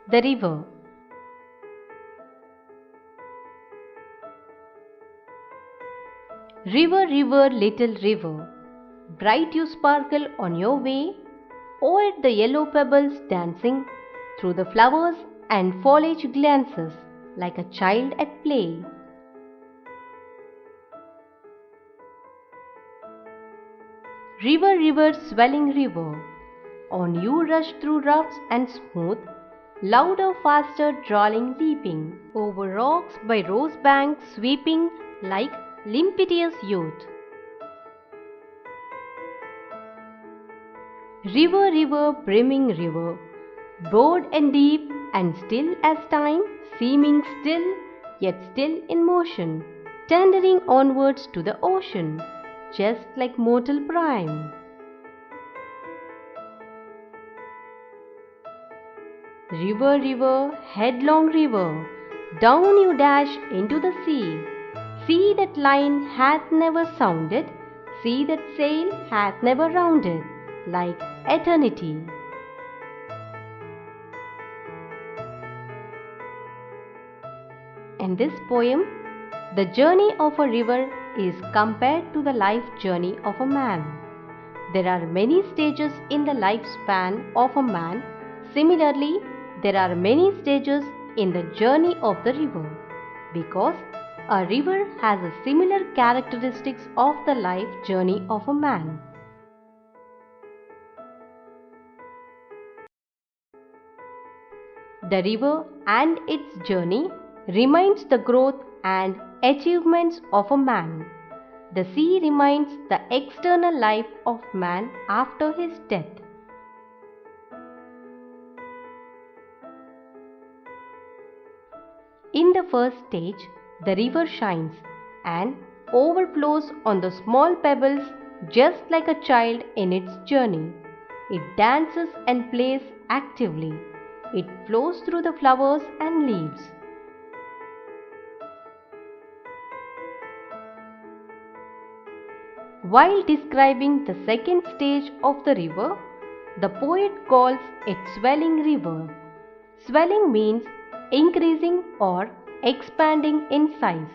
The river. River, river, little river, bright you sparkle on your way, o'er the yellow pebbles dancing, through the flowers and foliage glances, like a child at play. River, river, swelling river, on you rush through roughs and smooth, louder, faster, drawling, leaping, over rocks by rose banks sweeping like limpidous youth. River, river, brimming river, broad and deep and still as time, seeming still, yet still in motion, tendering onwards to the ocean, just like mortal prime. River, river, headlong river, down you dash into the sea. Sea that line hath never sounded, sea that sail hath never rounded, like eternity. In this poem, the journey of a river is compared to the life journey of a man. There are many stages in the lifespan of a man. Similarly, there are many stages in the journey of the river, because a river has a similar characteristics of the life journey of a man. The river and its journey reminds the growth and achievements of a man. The sea reminds the external life of man after his death. In the first stage, the river shines and overflows on the small pebbles just like a child in its journey. It dances and plays actively. It flows through the flowers and leaves. While describing the second stage of the river, the poet calls it swelling river. Swelling means increasing or expanding in size.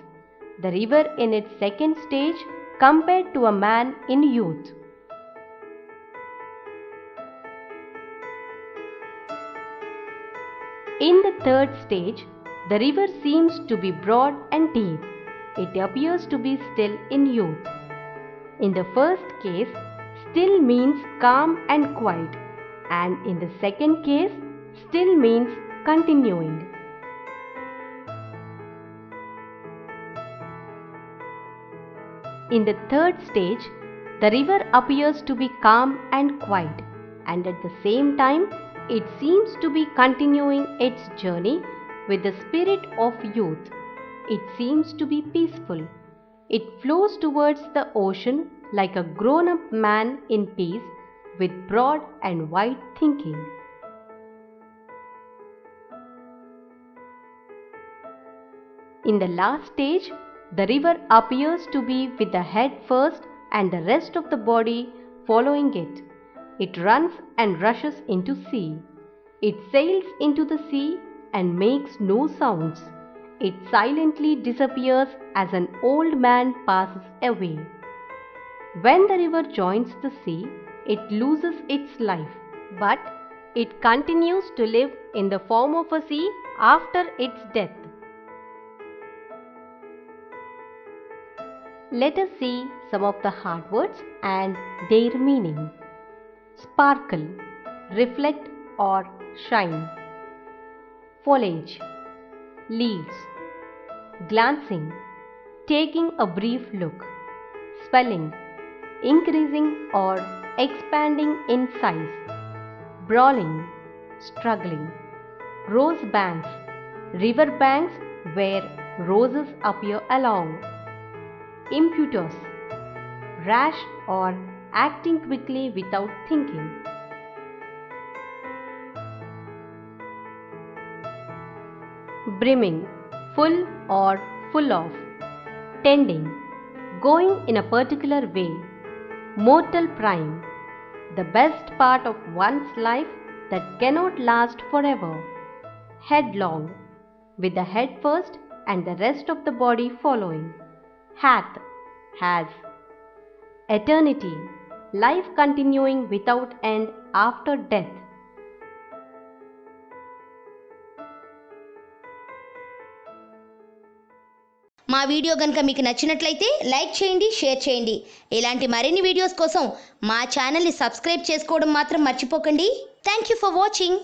The river in its second stage compared to a man in youth. In the third stage, the river seems to be broad and deep. It appears to be still in youth. In the first case, still means calm and quiet, and in the second case, still means continuing. In the third stage, the river appears to be calm and quiet, and at the same time, it seems to be continuing its journey with the spirit of youth. It seems to be peaceful. It flows towards the ocean like a grown-up man in peace with broad and wide thinking. In the last stage, the river appears to be with the head first and the rest of the body following it. It runs and rushes into sea. It sails into the sea and makes no sounds. It silently disappears as an old man passes away. When the river joins the sea, it loses its life, but it continues to live in the form of a sea after its death. Let us see some of the hard words and their meaning. Sparkle, reflect or shine. Foliage, leaves. Glancing, taking a brief look. Swelling, increasing or expanding in size. Brawling, struggling. Rose banks, river banks where roses appear along. Impetuous, rash or acting quickly without thinking. Brimming, full or full of. Tending, going in a particular way. Mortal prime, the best part of one's life that cannot last forever. headlong, with the head first and the rest of the body following. Hath, has. Eternity, life continuing without end after death. మా video కనుక మీకు నచ్చినట్లయితే like చేయండి, share చేయండి. ఇలాంటి మరిన్ని videos కోసం మా ఛానల్ని సబ్స్క్రైబ్ చేసుకోవడం మాత్రం మర్చిపోకండి. Thank you for watching.